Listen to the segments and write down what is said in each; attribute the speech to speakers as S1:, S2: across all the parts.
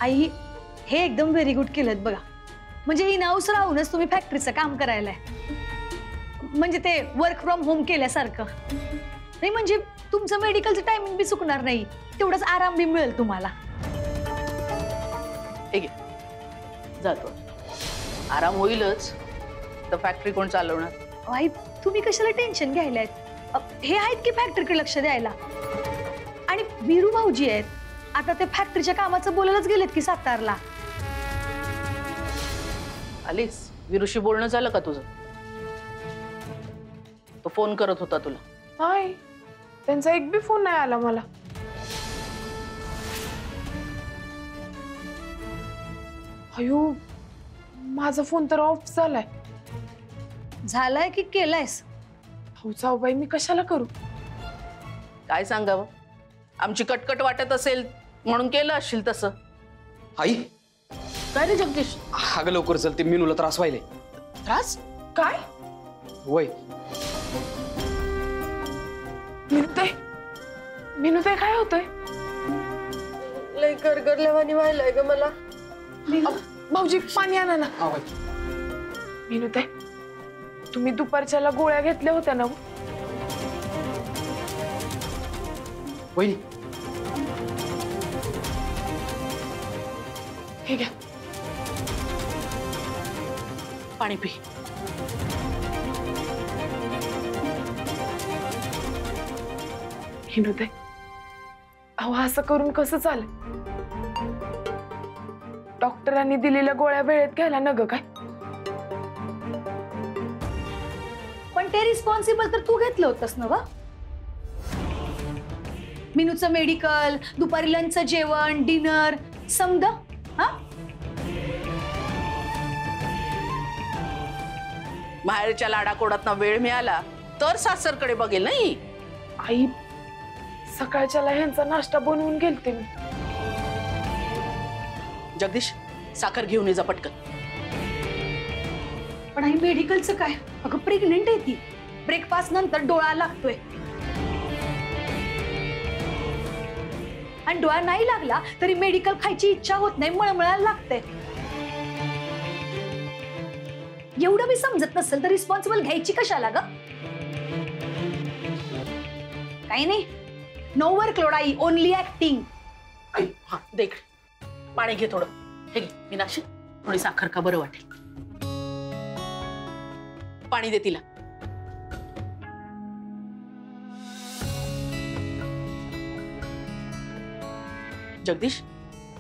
S1: आई हे एकदम very good केलं बघा. म्हणजे ही नाऊस राहूनच तुम्ही फॅक्टरीचं काम करायलाय, म्हणजे ते वर्क फ्रॉम होम केल्यासारखं. नाही म्हणजे तुमचं मेडिकलचं टायमिंग बी चुकणार नाही, तेवढाच आराम बी मिळेल तुम्हाला.
S2: ठीक आहे, जातो. आराम होईलच, तर फॅक्टरी कोण चालवणार?
S1: आई तुम्ही कशाला टेन्शन घ्यायलाय? हे आहेत की फॅक्टरीकडे लक्ष द्यायला. आणि वीरू भाऊजी आहेत, आता ते फॅक्टरीच्या कामाचं बोलायलाच गेलेत की सातारला.
S2: आलीस, वीरूशी बोलणं झालं का तुझं? तो फोन करत होता तुला?
S3: नाही, त्यांचा एक बी फोन नाही आला मला. अयो, माझा फोन तर ऑफ झालाय.
S1: झालाय की केलायस?
S3: हो जाऊबाई, मी कशाला करू?
S2: काय सांगावं, आमची कटकट वाटत असेल म्हणून केलं असशील तसं.
S4: आई
S2: काय रे जगदीश?
S4: अगं लवकर चल, ते मीनूला त्रास व्हायले.
S2: त्रास?
S3: काय?
S4: वय
S3: मिनूताई काय होतंय?
S5: लय गरगरल्यावानी व्हायलाय ग मला.
S3: भाऊजी पाणी आणा ना. मिनूताई, तुम्ही दुपारच्याला गोळ्या घेतल्या होत्या ना?
S4: वहिनी
S3: हे घ्या
S2: पाणी पी.
S3: मिनूताई, अहो असं करून कसं चालेल? डॉक्टरांनी दिलेल्या गोळ्या वेळेत घ्यायला न ग काय?
S1: पण ते रिस्पॉन्सिबल तर तू घेतलं होतंस ना वा? मिनूचं मेडिकल, दुपारी लंचचं जेवण, डिनर समद. हा,
S2: बाहेरच्या लाडाकोडातनं वेळ मिळाला तर सासरकडे बघेल नाही.
S3: आई, सकाळच्याला ह्यांचा नाश्ता बनवून गेलते मी.
S2: जगदीश, साखर घेऊन ये जा पटकन.
S1: पण आई मेडिकलचं काय? अगं प्रेग्नेंट आहे ती, ब्रेकफास्ट नंतर डोळा लागतोय. आणि डोळा नाही लागला तरी मेडिकल खायची इच्छा होत नाही, मळमळायला लागते. एवढं बी समजत नसेल तर रिस्पॉन्सिबल घ्यायची कशाला ग? काही नाही, नो वर्कलोड आई, ओनली ऍक्टिंग.
S2: हा देख, पाणी घे थोडं. हे घे मीनाक्षी, थोडी साखर का बरं वाटेल. पाणी दे तिला. जगदीश,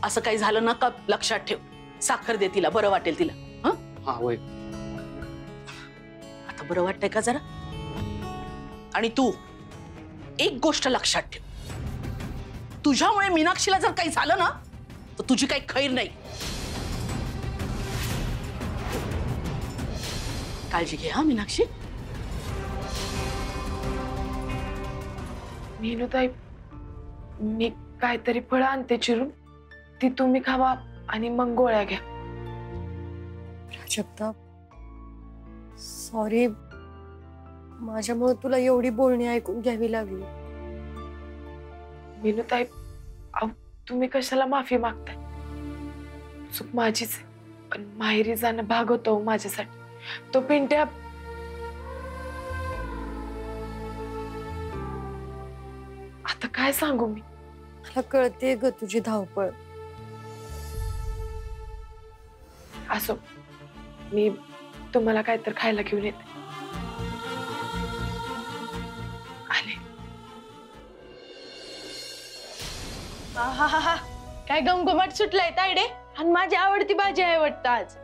S2: असं काही झालं ना का लक्षात ठेव. साखर दे तिला, बरं वाटेल तिला.
S4: हा वय.
S2: आता बरं वाटतंय का जरा? आणि तू एक गोष्ट लक्षात ठेव, तुझ्यामुळे मीनाक्षीला जर काही झालं ना तर तुझी काही खैर नाही. काळजी घे हा मीनाक्षी.
S3: मिनूताई, मी काहीतरी फळं आणते चिरून, ती तुम्ही खावा आणि मग गोळ्या घ्या.
S5: प्राजक्ता, सॉरी, माझ्यामुळे तुला एवढी बोलणी ऐकून घ्यावी लागली.
S3: मिनूताई, अहो तुम्ही कशाला माफी मागताय? चूक माझीच आहे, पण माहेरी जाणं भाग होतो माझ्यासाठी. तो पिंट्या आता काय सांगू मी?
S5: मला कळते ग तुझी धावपळ.
S3: असो, मी तुम्हाला काहीतरी खायला घेऊन येते. आले.
S6: हा, काय गमगमाट सुटलाय तायडे. आणि माझी आवडती भाजी आहे वाटतं आज.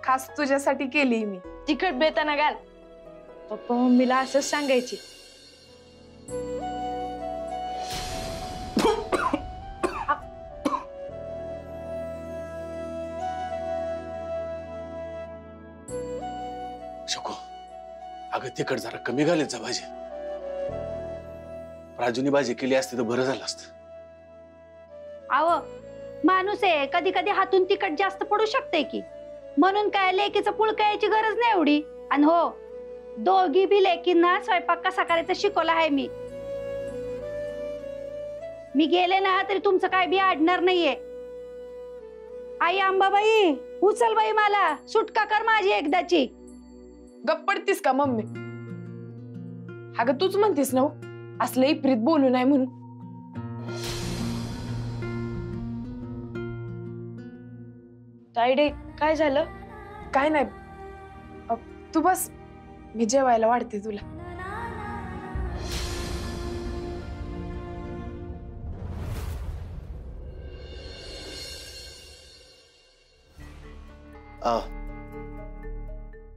S3: खास तुझ्यासाठी केली मी.
S6: तिखट बेताना घाल. पप्पा मम्मीला असंच सांगायची.
S7: शको, अगं तिखट जरा कमी घालायचं जा भाजी. राजूनी भाजी केली असती तर बरं झालं असतं.
S1: आव माणूस आहे, कधी कधी हातून तिखट जास्त पडू शकते की, म्हणून काय लेकीचं पुळका यायची गरज नाही एवढी. आणि हो, दोघी बी लेकींना स्वयंपाक कसा करायचा शिकवला आहे मी गेले ना तरी तुमचं काय बी अडणार नाहीये. आई अंबाबाई उचल बाई मला, सुटका कर माझी एकदाची.
S3: गप्प पडतीस का मम्मी? अगं तूच म्हणतीस ना हो, असलं इप्रीत बोलू नाही म्हणून. तायडे काय झालं? काय नाही, तू बस, मी जेवायला वाढते तुला.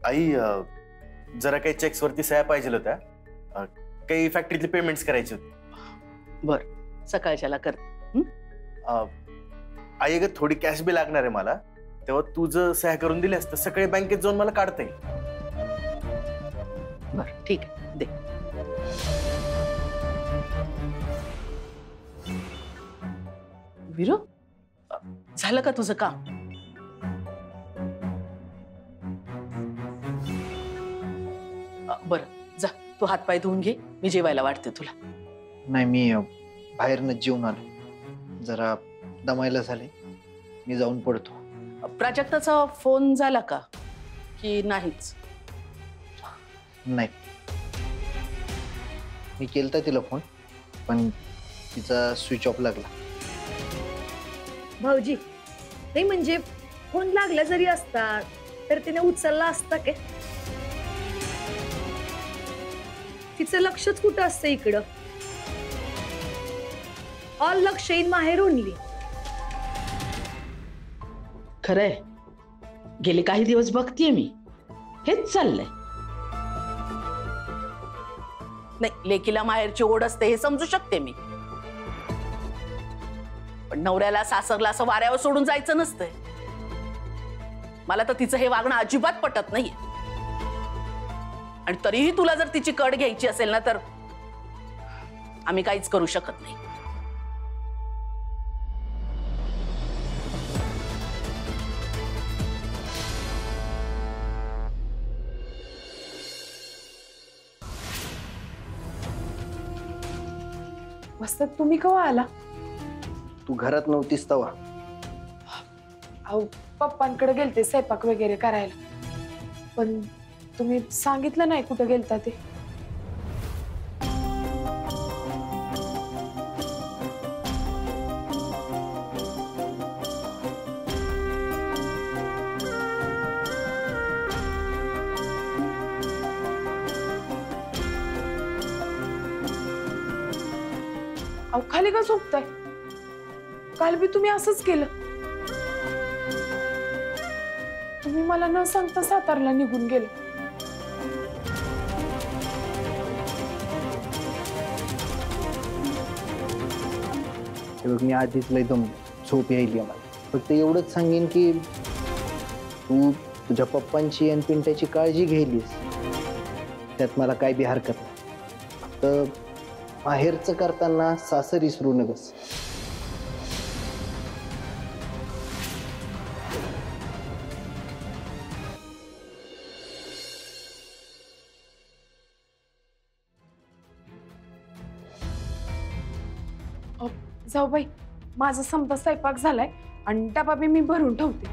S8: आई जरा काही चेक्स वरती सह्या पाहिजे होत्या. काही फॅक्टरीतले पेमेंट्स करायचे होते.
S2: बर, सकाळच्याला कर.
S8: आई अगं थोडी कॅश बी लागणार आहे मला, तेव्हा तू जर सह्या करून दिल्यास तर सकाळी बँकेत जाऊन मला काढता येईल.
S2: बर ठीक आहे, दे. विरू, झालं का तुझं काम? बरं, जा तू हातपाय धुवून घे, मी जेवायला वाटते तुला.
S9: नाही, मी बाहेरनं जेवून आलो, जरा दमायला झाले, मी जाऊन पडतो.
S2: प्राजक्ताचा फोन झाला का की नाहीच?
S9: नाही, मी केलता तिला फोन, पण तिचा स्विच ऑफ लागला.
S1: भाऊजी, नाही म्हणजे फोन लागला जरी असता तर तिने उचलला असता काय? तिचं लक्षच कुठं असतं इकडं. ऑल लक्ष इन माहेर ओनली.
S2: खरंय, गेले काही दिवस बघतीये मी, हेच चाललंय. नाही, लेकीला माहेरची ओढ असते हे समजू शकते मी, पण नवऱ्याला सासरला असं वाऱ्यावर सोडून जायचं नसतंय. मला तर तिचं हे वागणं अजिबात पटत नाहीये. आणि तरीही तुला जर तिची कड घ्यायची असेल ना, तर आम्ही काहीच करू शकत नाही.
S3: वस्तात तुम्ही केव्हा आला?
S9: तू घरात नव्हतीस तवा.
S3: अहो पप्पांकडे गेलते स्वयंपाक वगैरे करायला, पण तुम्ही सांगितलं नाही कुठं गेलता ते. अहो खाली का झोपताय? काल बी तुम्ही असंच केलं. तुम्ही मला न सांगता सातारला निघून गेले.
S9: हे बघ, मी आधीच लय दमलो, झोप यायली मला. फक्त एवढंच सांगेन की तू तुझ्या पप्पांची आणि पिंट्याची काळजी घ्यायलीस, त्यात मला काय बी हरकत नाही. फक्त माहेरचं करताना सासर विसरू नकस.
S3: जाऊ बाई, माझा समजा स्वयंपाक झालाय आणि डबा बी मी भरून ठेवते.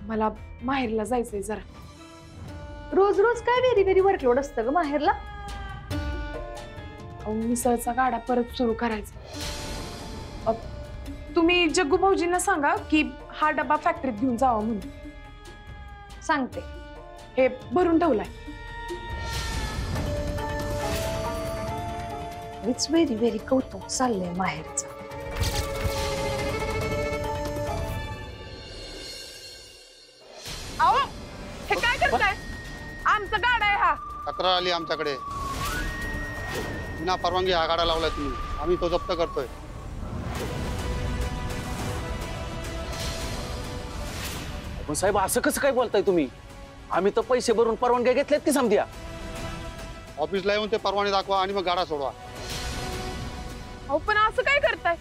S3: मला माहेरला जायचंय जरा.
S1: रोज रोज काय व्हेरी व्हेरी वर्कलोड असतं ग माहेरला?
S3: मिसळचा गाडा परत सुरू करायचा. तुम्ही जग्गू भाऊजींना सांगा की हा डबा फॅक्टरीत घेऊन जावा म्हणून.
S1: सांगते.
S3: हे भरून ठेवलाय.
S1: इट्स व्हेरी व्हेरी कौतुक चाललंय माहेरचं.
S6: अहो हे काय करताय? आमचा गाडा आहे हा.
S10: तक्रार आली आमच्याकडे, बिना परवानगी हा गाडा लावलाय तुम्ही, आम्ही तो जप्त करतोय.
S4: पण साहेब, असं कसं काय बोलताय तुम्ही? आम्ही तर पैसे भरून परवानग्या घेतल्यात की समध्या.
S10: ऑफिसला येऊन ते परवाने दाखवा आणि मग गाडा सोडवा.
S6: अहो पण असं काय करताय?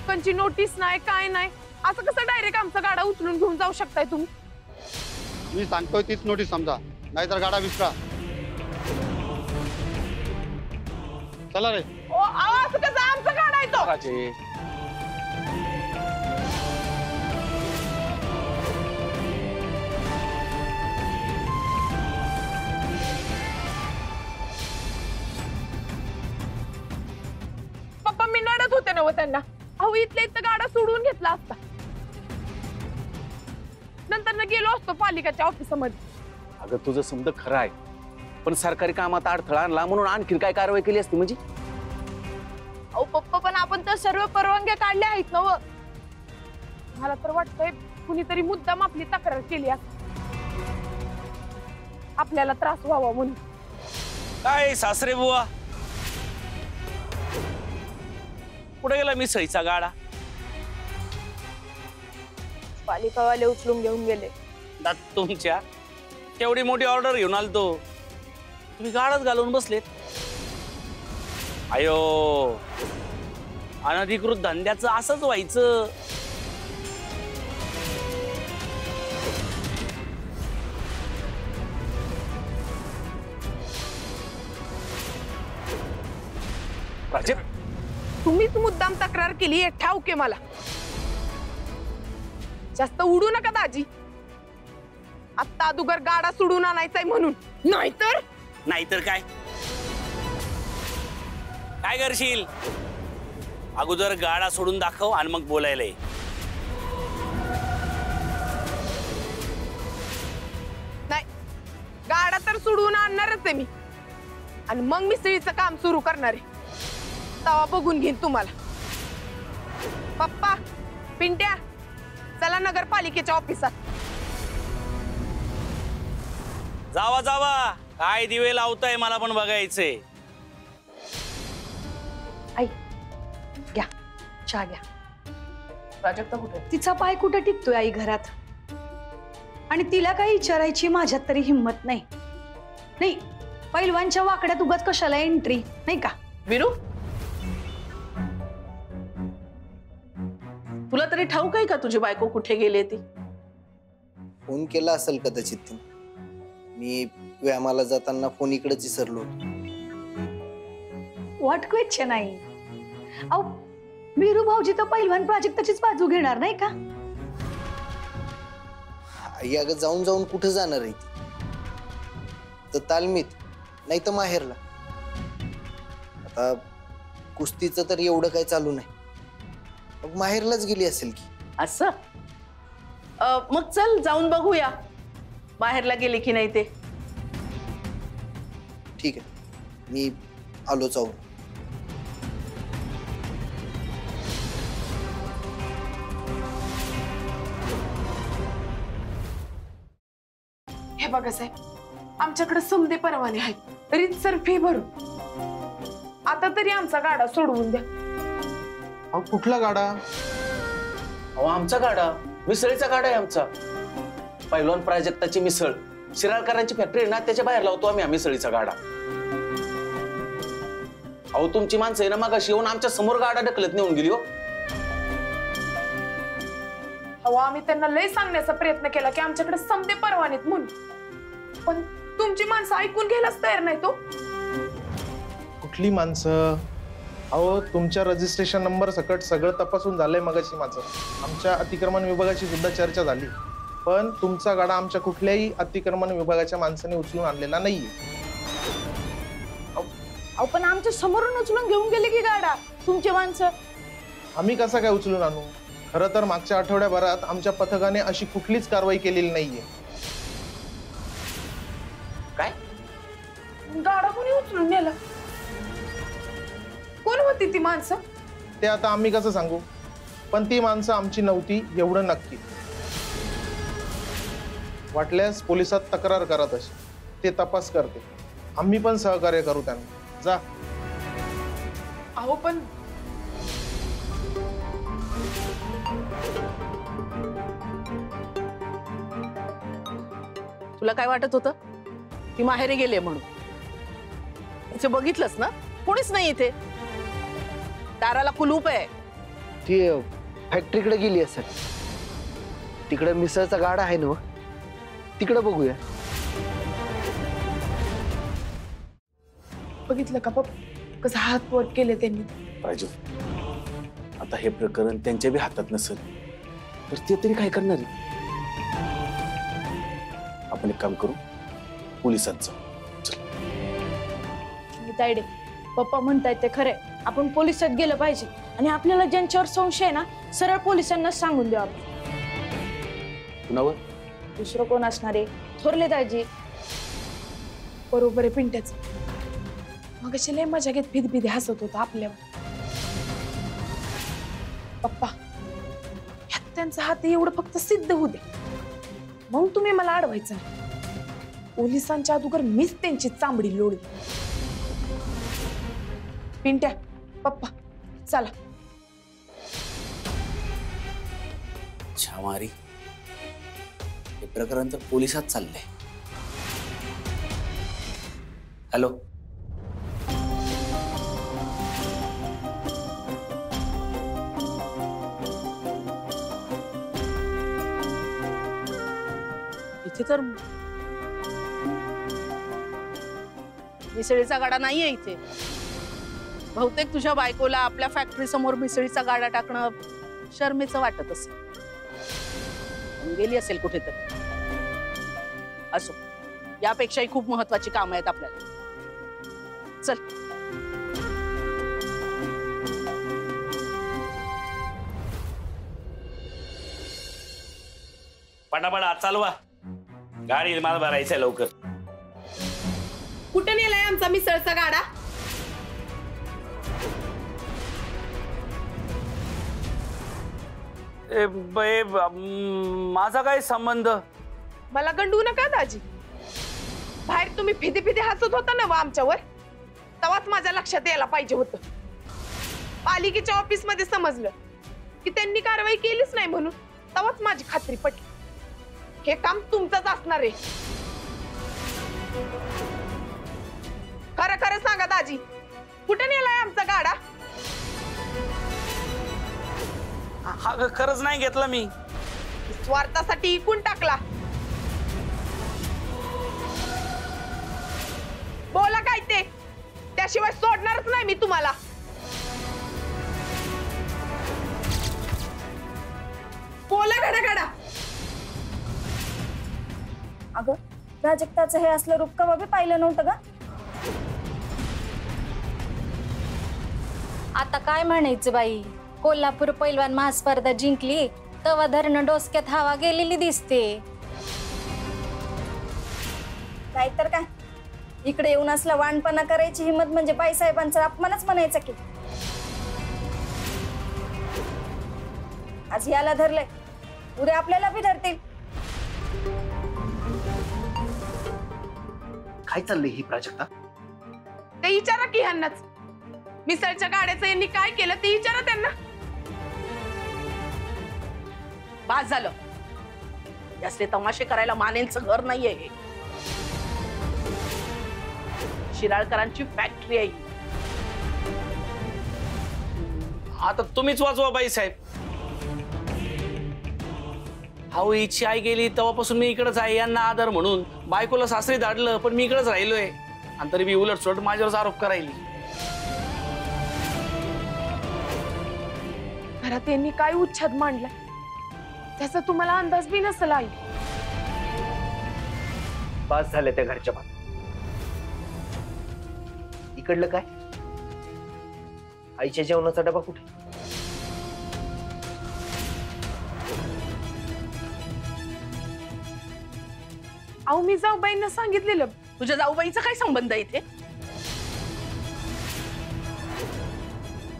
S6: कंची नोटीस नाही, काय नाही, असं कसं डायरेक्ट आमचा गाडा उचलून घेऊन जाऊ शकताय तुम्ही?
S10: मी सांगतोय तीच नोटीस समजा, नाहीतर गाडा विसरा. चला रे.
S6: अहो असं कसं? आमचा गाडा आहे तो.
S4: राजे,
S6: नव त्यांना. अहो इथल्या इथं गाडा सोडून घेतला असता, नंतर गेलो असतो पालिकेच्या ऑफिसमध्ये.
S4: अगं तुझं समज खरं आहे, पण सरकारी कामात अडथळा आणला म्हणून आणखी काय कारवाई केली असती म्हणजे?
S6: अहो पप्पा, पण आपण तर सर्व परवानग्या काढल्या आहेत ना. मला तर वाटतंय कुणीतरी मुद्दाम आपली तक्रार केली आहे, आपल्याला त्रास व्हावा म्हणून.
S11: काय सासरे बुवा, कुठे गेला मिसळीचा गाडा?
S6: पालिकावाले उचलून घेऊन गेले.
S11: दात तुमच्या केवढी मोठी ऑर्डर घेऊन आलतो, तुम्ही गाडाच घालून बसलेत. अयो, अनधिकृत धंद्याचं असंच व्हायचं.
S4: प्राजक्त,
S6: तुम्हीच मुद्दाम तक्रार केली आहे ठाऊके मला. जास्त उडू नका दाजी, आत्ता अदुगर गाडा सोडून आणायचाय म्हणून.
S11: नाहीतर काय काय करशील? अगोदर गाडा सोडून दाखव आणि मग बोलायला ये.
S6: नाही, गाडा तर सोडून आणणारच आहे मी, आणि मग मिसळीचं काम सुरू करणार आहे. तवा बघून घेईन तुम्हाला. पप्पा, पिंट्या, चला नगरपालिकेच्या ऑफिसात.
S11: जावा जावा, काय दिवे लावताय मला पण बघायचंय.
S1: आई घ्या, चहा घ्या.
S2: प्राजक्ता कुठे?
S1: तिचा पाय कुठं टिकतोय आई घरात, आणि तिला काही विचारायची माझ्यात तरी हिंमत नाही. नाही, पैलवानच्या वाकड्यात उगाच कशाला एंट्री, नाही का?
S2: विरू, तुला तरी ठाऊक आहे का तुझी बायको कुठे गेली ती?
S9: फोन केला असेल कदाचित तिने. मी व्यायामाला जाताना फोन इकडेच विसरलो होतो.
S1: व्हॉट क्वेश्चन नाही. अहो, वीरू भाऊजी तर पैलवान प्राजक्ताचीच बाजू घेणार नाही का?
S9: आई अगं, जाऊन जाऊन कुठं जाणार आहे ती? तर तालमीत, नाही तर माहेरला. आता कुस्तीचं तर एवढं काय चालू नाही, मग माहेरलाच गेली असेल की.
S2: असं? मग चल जाऊन बघूया बाहेरला गेले की नाही ते.
S9: ठीक आहे, मी आलो जाऊन.
S6: हे बघा साहेब, आमच्याकडे समदे परवाने आहेत, रीतसर फी भरून. आता तरी आमचा गाडा सोडवून द्या.
S12: अहो कुठला गाडा?
S4: अहो आमचा गाडा, मिसळीचा गाडा आहे आमचा. पैलवान प्राजक्ताची मिसळ, शिराळकरांची फॅक्टरी ना, त्याच्या बाहेर लावतो आम्ही मिसळीचा गाडा. अहो तुमची माणसं आहे ना, मगाशी येऊन आमच्या समोर गाडा ढकलत नेऊन गेली. हो
S6: अहो, आम्ही त्यांना लय सांगण्याचा प्रयत्न केला की आमच्याकडे समदे परवानेत म्हणून, पण तुमची माणसं ऐकून घ्यायलाच तयार नाही. तो
S12: कुठली माणसं? अहो तुमच्या रजिस्ट्रेशन नंबर सकट सगळं तपासून झालंय मगाशी माझं. आमच्या अतिक्रमण विभागाची सुद्धा चर्चा झाली, पण तुमचा गाडा आमच्या कुठल्याही अतिक्रमण विभागाच्या माणसाने उचलून आणलेला नाहीये.
S6: अहो पण आमच्या समोरून उचलून घेऊन गेले की गाडा तुमची माणसं.
S12: आम्ही कसं काय उचलून आणू? खरं तर मागच्या आठवड्याभरात आमच्या पथकाने अशी कुठलीच कारवाई केलेली नाहीये.
S4: काय?
S6: गाडा कोणी उचलून नेला? कोण होती ती माणसं?
S12: ते आता आम्ही कसं सांगू, पण ती माणसं आमची नव्हती एवढं नक्की. वाटल्यास पोलिसात तक्रार करा, तशी ते तपास करते. आम्ही पण सहकार्य करू त्यांना. जा.
S6: अहो पण
S2: तुला काय वाटत होतं ती माहेरी गेले म्हणून? तिचं बघितलंस ना, कोणीच नाही इथे. दाराला कुलूप आहे.
S9: ती फॅक्टरीकडे गेली असेल. तिकडे मिसळचा गाडा आहे ना, तिकडे बघूया.
S6: बघितलं का पप्पा, कसं हात वर केले त्यांनी.
S4: राजू, आता हे प्रकरण त्यांच्या बी हातात नसेल तर ते तरी काय करणार आहे? आपण एक काम करू, पोलिसात जाऊ.
S1: तायडे, पप्पा म्हणतायत ते खरे.
S5: आपण पोलिसात गेलं पाहिजे आणि आपल्याला ज्यांच्यावर संशय आहे ना सरळ पोलिसांना सांगून देऊ आपण.
S4: कुणावर?
S5: दुसरं कोण असणार आहे? थोरले दाजी.
S3: बरोबर आहे पिंट्याच. मग अशी लय मजा घेत भीत हसत होता आपल्यावर. पप्पा ह्यात त्यांचा हात एवढं फक्त सिद्ध होऊ दे, मग तुम्ही मला अडवायचं नाही. पोलिसांच्या अगोदर मीच त्यांची चांबडी लोळली. पिंट्या पप्पा चला.
S11: छामारी हे प्रकरण तर पोलिसात चाललंय. हॅलो,
S2: इथे तर मिसळीचा गाडा नाहीये इथे. बहुतेक तुझ्या बायकोला आपल्या फॅक्टरी समोर मिसळीचा गाडा टाकणं शर्मेचं वाटत असेल, गेली असेल कुठेतरी. असो, यापेक्षाही खूप महत्वाची कामं आहेत आपल्याला. चल.
S11: पटापट आत चालवा, गाडी माल भरायचंय लवकर.
S6: कुठं नेलाय आमचा मिसळचा गाडा?
S11: माझा काय संबंध?
S6: मला गंडू नका दाजी. बाहेर तुम्ही फिदे हसत होता ना वा आमच्यावर, तेव्हाच माझ्या लक्षात यायला पाहिजे होतं. पालिकेच्या ऑफिस मध्ये समजलं की त्यांनी कारवाई केलीच नाही म्हणून तेव्हाच माझी खात्री पटली. हे काम तुमचंच असणार आहे. खरं खरं सांगा दाजी, कुठे नेलाय आमचा गाडा?
S11: हा खरंच नाही घेतला मी.
S6: स्वार्थासाठी इकून टाकला. बोला काय ते, त्याशिवाय सोडणारच नाही मी तुम्हाला. बोला गाडा गाडा.
S5: अगं प्राजक्ताचं हे असलं रूप कवा बी पाहिलं नव्हतं का?
S13: आता काय म्हणायचं बाई, कोल्हापूर पैलवान महास्पर्धा जिंकली तवा धरणं डोसक्यात हवा गेलेली दिसते.
S5: नाहीतर काय, इकडे येऊन असला वाणपणा करायची हिंमत म्हणजे बाईसाहेबांचा अपमानच म्हणायचा की. आज याला धरलंय, उद्या आपल्याला बी धरतील.
S9: काय चाललंय ही प्राजक्ता?
S6: ते विचारा की ह्यांनाच. मिसळच्या गाड्याचं यांनी काय केलं ते विचारा त्यांना.
S2: बास झालं. यासले तमाशे करायला मानेलचं घर नाहीये हे. शिराळकरांची फॅक्टरी आहे.
S11: आता तुम्हीच वाचवा बाई साहेब. अहो हिची आई गेली तेव्हापासून मी इकडेच आहे, यांना आदर म्हणून. बायकोला सासरी धाडलं पण मी इकडेच राहिलोय, आणि तरी मी उलट सोड माझ्यावर आरोप करायली.
S3: घरात यांनी काय उच्छाद मांडला त्याचा तुम्हाला अंदाज बी नसेल आई.
S9: पास झाले त्या घरच्या बात. इकडलं काय? आईच्या जेवणाचा डबा कुठे?
S3: अहो मी जाऊबाईंना सांगितलेलं.
S2: तुझ्या जाऊबाईचा काय संबंध आहे इथे?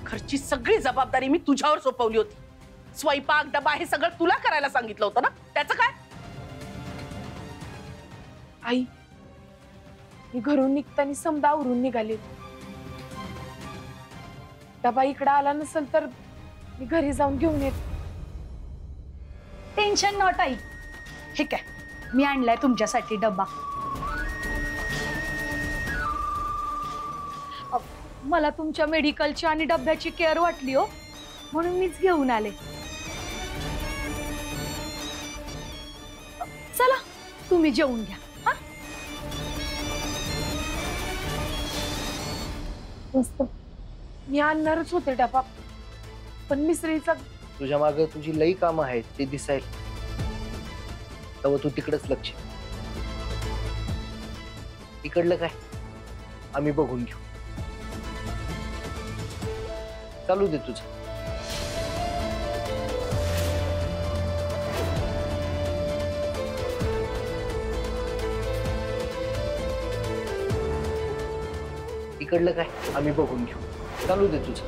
S2: घरची सगळी जबाबदारी मी तुझ्यावर सोपवली होती. स्वयंपाक डबा हे सगळं तुला करायला सांगितलं होतं ना, त्याचं काय?
S3: आई मी घरून निघताना समजा आवरून निघाले. डबा इकडे आला नसेल तर मी घरी जाऊन घेऊन येत.
S1: Tension not I. ठीक आहे, मी आणलाय तुमच्यासाठी डबा. मला तुमच्या मेडिकलची आणि डब्याची केअर वाटली हो, म्हणून मीच घेऊन आले. चला तुम्ही जेवून घ्या.
S3: मस्त. मी आणणारच होते डबा, पण मिसळीचा.
S9: तुझ्या मागे तुझी लई कामं आहेत ते दिसायला, तेव्हा तू तिकडेच लक्ष. इकडलं काय आम्ही बघून घेऊ. चालू दे तुझं. इकडलं काय आम्ही बघून घेऊ. चालू दे तुझं.